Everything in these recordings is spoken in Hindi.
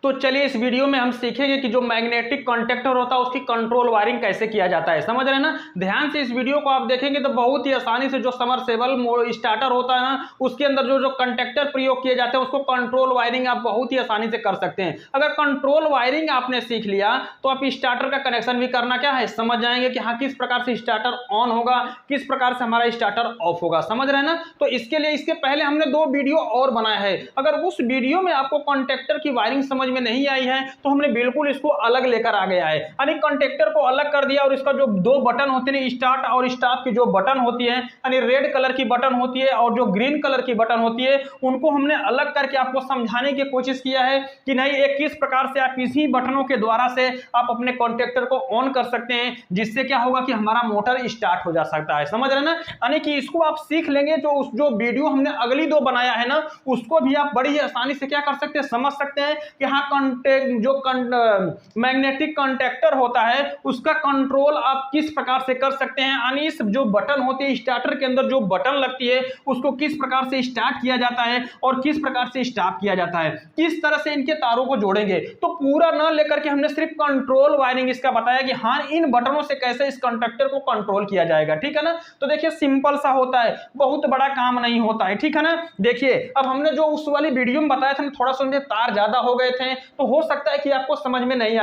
तो चलिए इस वीडियो में हम सीखेंगे कि जो मैग्नेटिक कॉन्टेक्टर होता है उसकी कंट्रोल वायरिंग कैसे किया जाता है। समझ रहे हैं ना, ध्यान से इस वीडियो को आप देखेंगे तो बहुत ही आसानी से जो समरसेबल स्टार्टर होता है ना उसके अंदर जो जो कंटेक्टर प्रयोग किए जाते हैं उसको कंट्रोल वायरिंग आप बहुत ही आसानी से कर सकते हैं। अगर कंट्रोल वायरिंग आपने सीख लिया तो आप स्टार्टर का कनेक्शन भी करना क्या है समझ जाएंगे कि हाँ किस प्रकार से स्टार्टर ऑन होगा, किस प्रकार से हमारा स्टार्टर ऑफ होगा। समझ रहे हैं ना, तो इसके लिए इसके पहले हमने 2 वीडियो और बनाया है। अगर उस वीडियो में आपको कॉन्टेक्टर की वायरिंग समझ में नहीं आई है तो हमने बिल्कुल इसको अलग लेकर आ गया है, यानी कॉन्टेक्टर को अलग कर दिया और इसका जो 2 बटन होते हैं स्टार्ट और स्टॉप की जो बटन होती है यानी रेड कलर की बटन होती है और जो ग्रीन कलर की बटन होती है उनको हमने अलग करके आपको समझाने की कोशिश किया है कि नहीं एक किस प्रकार से आप इसी बटनों के द्वारा से आप अपने कॉन्टेक्टर को ऑन कर सकते हैं, जिससे क्या होगा कि हमारा मोटर स्टार्ट हो जा सकता है। समझ रहे हैं ना, यानी कि इसको आप सीख लेंगे जो वीडियो हमने अगली 2 बनाया है ना उसको भी आप बड़ी ही आसानी से क्या कर सकते हैं समझ सकते हैं कि हाँ मैग्नेटिक कॉन्टेक्टर होता है उसका कंट्रोल आप किस प्रकार से कर सकते हैं, यानी इस जो बटन होती है स्टार्टर के अंदर जो बटन लगती है उसको किस प्रकार से स्टार्ट किया जाता है और किस प्रकार से स्टॉप किया जाता है, किस तरह से इनके तारों को जोड़ेंगे। तो पूरा न लेकर के हमने सिर्फ कंट्रोल वायरिंग इसका बताया कि हाँ इन बटनों से कैसे इस कंडक्टर को कंट्रोल किया जाएगा। ठीक है ना, तो देखिए सिंपल सा होता है, बहुत बड़ा काम नहीं होता है। ठीक है ना, देखिए अब हमने जो उस वाली वीडियो में बताया था थोड़ा सा उनके तार ज्यादा हो गए थे तो हो सकता है कि आपको समझ में नहीं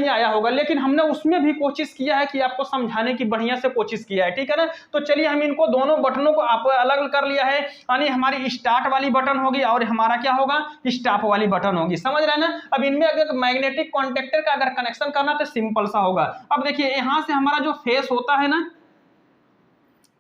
आया होगा, लेकिन हमने उसमें भी कोशिश किया है कि आपको समझाने की बढ़िया से कोशिश किया है। ठीक है ना, तो चलिए हम इनको दोनों बटनों को आप अलग कर लिया है, यानी हमारी स्टार्ट वाली बटन होगी और हमारा क्या होगा स्टॉप वाली बटन होगी। समझ रहे हैं ना, अब इनमें अगर मैग्नेटिक कॉन्टेक्टर का अगर कनेक्शन करना तो सिंपल सा होगा। अब देखिए यहां से हमारा जो फेस होता है ना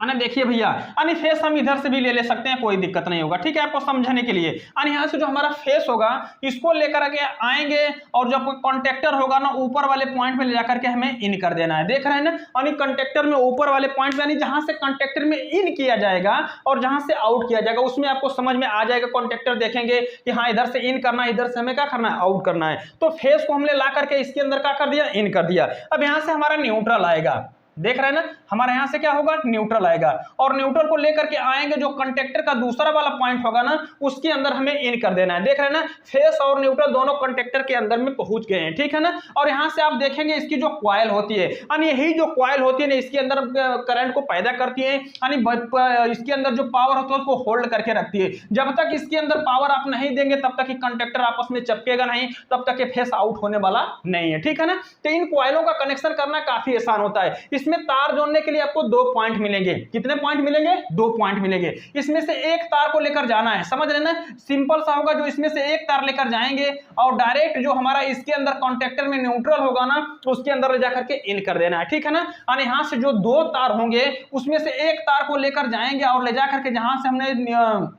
देखिए भैया यानी फेस हम इधर से भी ले सकते हैं, कोई दिक्कत नहीं होगा। ठीक है, आपको समझने के लिए यानी यहां से जो हमारा फेस होगा इसको लेकर के आएंगे और जो कॉन्टेक्टर होगा ना ऊपर वाले पॉइंट में ले जाकर के हमें इन कर देना है। देख रहे हैं ना, यानी कॉन्टेक्टर में ऊपर वाले पॉइंट में यानी जहां से कॉन्टेक्टर में इन किया जाएगा और जहां से आउट किया जाएगा उसमें आपको समझ में आ जाएगा। कॉन्टेक्टर देखेंगे कि हाँ इधर से इन करना है, इधर से हमें क्या करना है आउट करना है। तो फेस को हमने ला करके इसके अंदर क्या कर दिया इन कर दिया। अब यहां से हमारा न्यूट्रल आएगा, देख रहे हैं ना, हमारे यहां से क्या होगा न्यूट्रल आएगा और न्यूट्रल को लेकर के आएंगे जो कंडक्टर का दूसरा वाला पॉइंट होगा ना उसके अंदर हमें इन कर देना है। देख रहे हैं ना, फेस और न्यूट्रल दोनों कंडक्टर के अंदर में पहुंच गए हैं। ठीक है ना, और यहां से आप देखेंगे इसकी जो कॉइल होती है यानी यही जो कॉइल होती है ना इसके अंदर करंट को पैदा करती है, यानी इसके अंदर जो पावर होता है उसको होल्ड करके रखती है। जब तक इसके अंदर पावर आप नहीं देंगे तब तक कंडक्टर आपस में चिपकेगा नहीं, तब तक ये फेस आउट होने वाला नहीं है। ठीक है ना, तो इन कॉइलों का कनेक्शन करना काफी आसान होता है। इसमें तार जोड़ने के लिए आपको 2 पॉइंट मिलेंगे। कितने पॉइंट मिलेंगे 2 पॉइंट मिलेंगे। इसमें से एक तार को लेकर जाना है, समझ रहे हैं ना, सिंपल सा होगा। जो इसमें से एक तार लेकर जाएंगे और डायरेक्ट जो हमारा इसके अंदर कॉन्टेक्टर में न्यूट्रल होगा ना उसके अंदर ले जाकर के इन कर देना है। ठीक है ना, और यहां से जो 2 तार होंगे उसमें से एक तार को लेकर जाएंगे और ले जाकर के जहां से हमने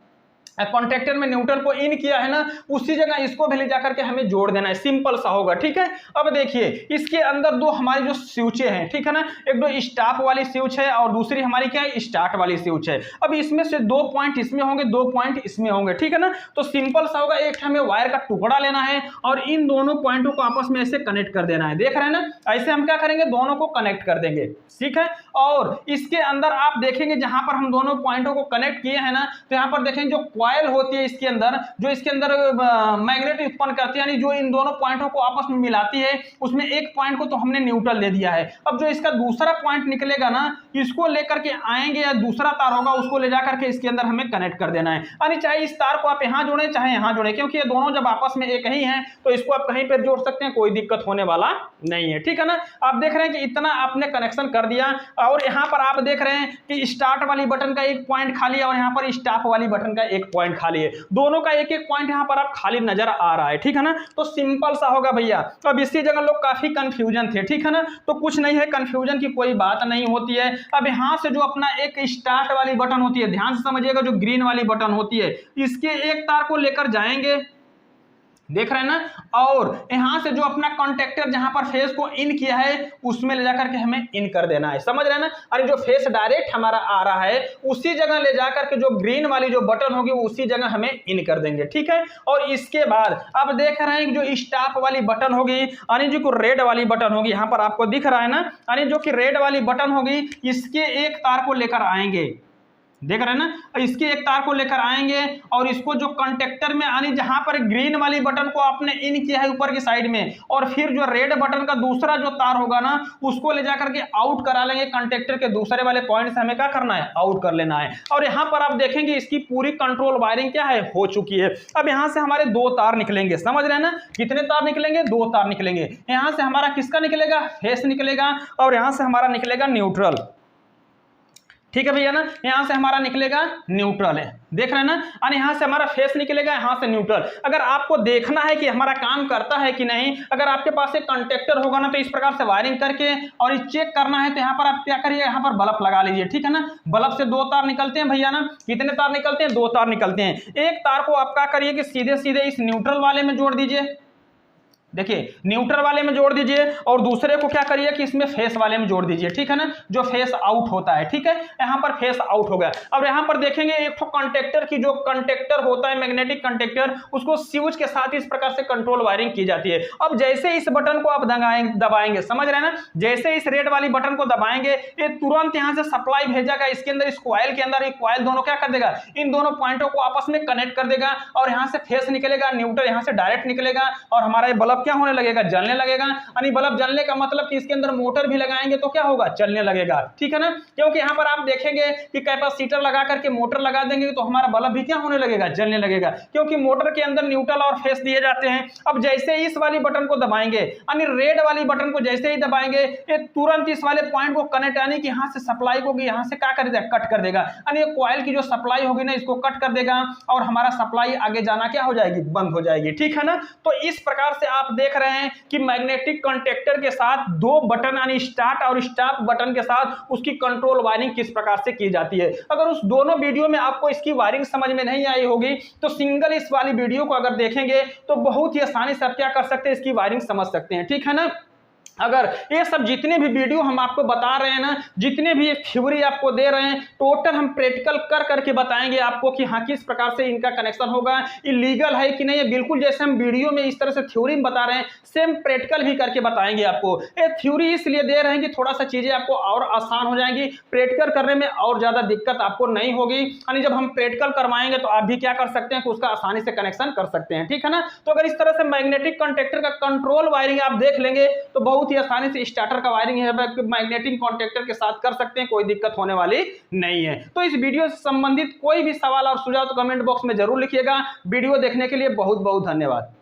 कॉन्टेक्टर में न्यूट्रल को इन किया है ना उसी जगह इसको भी ले जाकर के हमें जोड़ देना है। सिंपल सा होगा। ठीक है, अब देखिए इसके अंदर 2 हमारी जो स्विचें हैं, ठीक है ना, एक दो स्टॉप वाली स्विच है और दूसरी हमारी क्या है स्टार्ट वाली स्विच है। अब इसमें से 2 पॉइंट इसमें होंगे, 2 पॉइंट इसमें होंगे। ठीक है ना, तो सिंपल सा होगा, एक हमें वायर का टुकड़ा लेना है और इन दोनों पॉइंटों को आपस में ऐसे कनेक्ट कर देना है। देख रहे हैं ना, ऐसे हम क्या करेंगे दोनों को कनेक्ट कर देंगे। ठीक है, और इसके अंदर आप देखेंगे जहां पर हम दोनों पॉइंटों को कनेक्ट किए हैं ना तो यहां पर देखेंगे जो कॉइल होती है इसके अंदर जो इसके अंदर मैग्नेट उत्पन्न करती है, यानी जो इन दोनों पॉइंटों को आपस में मिलाती है उसमें एक पॉइंट को तो हमने न्यूट्रल दे दिया है। अब जो इसका दूसरा पॉइंट निकलेगा ना इसको लेकर के आएंगे या दूसरा तार होगा उसको ले जाकर के इसके अंदर हमें कनेक्ट कर देना है। यानी चाहे इस तार को आप यहां जोड़ें चाहे यहां जोड़ें, क्योंकि ये दोनों जब आपस में एक ही हैं तो इसको आप कहीं पर जोड़ सकते हैं, कोई दिक्कत होने वाला नहीं है। ठीक है ना, आप देख रहे हैं कि इतना आपने कनेक्शन कर दिया और यहां पर आप देख रहे हैं कि स्टार्ट वाली बटन का एक पॉइंट खाली है और यहां पर स्टॉप वाली बटन का एक पॉइंट खाली है, दोनों का एक एक पॉइंट यहां पर आप खाली नजर आ रहा है। ठीक है ना, तो सिंपल सा होगा भैया। तो अब इसी जगह लोग काफी कंफ्यूजन थे। ठीक है ना, तो कुछ नहीं है, कंफ्यूजन की कोई बात नहीं होती है। अब यहां से जो अपना एक स्टार्ट वाली बटन होती है, ध्यान से समझिएगा, जो ग्रीन वाली बटन होती है इसके एक तार को लेकर जाएंगे, देख रहे हैं ना, और यहां से जो अपना कॉन्टेक्टर जहां पर फेस को इन किया है उसमें ले जाकर के हमें इन कर देना है। समझ रहे हैं ना, अरे जो फेस डायरेक्ट हमारा आ रहा है उसी जगह ले जाकर के जो ग्रीन वाली जो बटन होगी उसी जगह हमें इन कर देंगे। ठीक है, और इसके बाद अब देख रहे हैं जो स्टॉप वाली बटन होगी यानी जो रेड वाली बटन होगी, यहां पर आपको दिख रहा है ना, यानी जो कि रेड वाली बटन होगी इसके एक तार को लेकर आएंगे, देख रहे हैं ना। इसकी एक तार को लेकर आएंगे और इसको जो कंटेक्टर में आनी, जहां पर ग्रीन वाली बटन को आपने इन किया है ऊपर की साइड में, और फिर जो रेड बटन का दूसरा जो तार होगा ना उसको ले जाकर के आउट करा लेंगे कंटेक्टर के दूसरे वाले पॉइंट से। हमें क्या करना है, आउट कर लेना है। और यहां पर आप देखेंगे इसकी पूरी कंट्रोल वायरिंग क्या है, हो चुकी है। अब यहां से हमारे दो तार निकलेंगे, समझ रहे हैं ना, कितने तार निकलेंगे, दो तार निकलेंगे। यहां से हमारा किसका निकलेगा, फेस निकलेगा, और यहां से हमारा निकलेगा न्यूट्रल। ठीक है भैया ना, यहां से हमारा निकलेगा न्यूट्रल है, देख रहे हैं ना, और यहां से हमारा फेस निकलेगा, यहां से न्यूट्रल। अगर आपको देखना है कि हमारा काम करता है कि नहीं, अगर आपके पास एक कंटेक्टर होगा ना तो इस प्रकार से वायरिंग करके और ये चेक करना है तो यहां पर आप क्या करिए, यहां पर बल्ब लगा लीजिए। ठीक है ना, बल्ब से दो तार निकलते हैं भैया ना, कितने तार निकलते हैं, दो तार निकलते हैं। एक तार को आप क्या करिए कि सीधे सीधे इस न्यूट्रल वाले में जोड़ दीजिए, देखिए न्यूट्रल वाले में जोड़ दीजिए, और दूसरे को क्या करिए कि इसमें फेस वाले में जोड़ दीजिए। ठीक है ना, जो फेस आउट होता है। ठीक है, यहां पर फेस आउट हो गया। अब यहां पर देखेंगे एक तो कंटेक्टर की, जो कंटेक्टर होता है मैग्नेटिक कंटेक्टर, उसको स्विच के साथ इस प्रकार से कंट्रोल वायरिंग की जाती है। अब जैसे इस बटन को आप दबाएंगे, समझ रहे हैं ना, जैसे इस रेड वाली बटन को दबाएंगे ये तुरंत यहां से सप्लाई भेजेगा इसके अंदर, इस कॉइल के अंदर। एक कॉइल दोनों क्या कर देगा, इन दोनों पॉइंटों को आपस में कनेक्ट कर देगा, और यहां से फेस निकलेगा, न्यूट्रल यहां से डायरेक्ट निकलेगा, और हमारा ये बल्ब क्या होने लगेगा, जलने लगेगा। यानी बल्ब जलने का मतलब कि इसके अंदर मोटर भी लगाएंगे तो क्या होगा, चलने लगेगा। ठीक है ना, क्योंकि यहां पर आप देखेंगे कि कैपेसिटर लगा करके मोटर लगा देंगे तो हमारा बल्ब भी क्या होने लगेगा, जलने लगेगा, क्योंकि मोटर के अंदर न्यूट्रल और फेस दिए जाते हैं। अब जैसे इस वाली बटन को दबाएंगे, यानी रेड वाली बटन को जैसे ही दबाएंगे ये तुरंत इस वाले पॉइंट को कनेक्ट, यानी कि यहां से सप्लाई को यहां से क्या कर देगा, कट कर देगा। यानी ये कॉइल की जो सप्लाई होगी ना इसको कट कर देगा, और हमारा सप्लाई आगे जाना क्या हो जाएगी, बंद हो जाएगी। ठीक है ना, तो इस प्रकार से आप देख रहे हैं कि मैग्नेटिक कंटेक्टर के साथ दो बटन यानी स्टार्ट और स्टॉप बटन के साथ उसकी कंट्रोल वायरिंग किस प्रकार से की जाती है। अगर उस दोनों वीडियो में आपको इसकी वायरिंग समझ में नहीं आई होगी तो सिंगल इस वाली वीडियो को अगर देखेंगे तो बहुत ही आसानी से आप क्या कर सकते हैं, इसकी वायरिंग समझ सकते हैं। ठीक है ना, अगर ये सब जितने भी वीडियो हम आपको बता रहे हैं ना, जितने भी थ्योरी आपको दे रहे हैं, टोटल हम प्रैक्टिकल कर करके बताएंगे आपको कि हाँ किस प्रकार से इनका कनेक्शन होगा, इलीगल है कि नहीं है। बिल्कुल जैसे हम वीडियो में इस तरह से थ्योरी में बता रहे हैं सेम प्रैक्टिकल भी करके बताएंगे आपको। ये थ्योरी इसलिए दे रहे हैं कि थोड़ा सा चीजें आपको और आसान हो जाएंगी, प्रैक्टिकल करने में और ज्यादा दिक्कत आपको नहीं होगी। यानी जब हम प्रैक्टिकल करवाएंगे तो आप भी क्या कर सकते हैं कि उसका आसानी से कनेक्शन कर सकते हैं। ठीक है ना, तो अगर इस तरह से मैग्नेटिक कंटेक्टर का कंट्रोल वायरिंग आप देख लेंगे तो बहुत ही आसानी से स्टार्टर का वायरिंग है मैग्नेटिक कॉन्टेक्टर के साथ कर सकते हैं, कोई दिक्कत होने वाली नहीं है। तो इस वीडियो से संबंधित कोई भी सवाल और सुझाव तो कमेंट बॉक्स में जरूर लिखिएगा। वीडियो देखने के लिए बहुत बहुत धन्यवाद।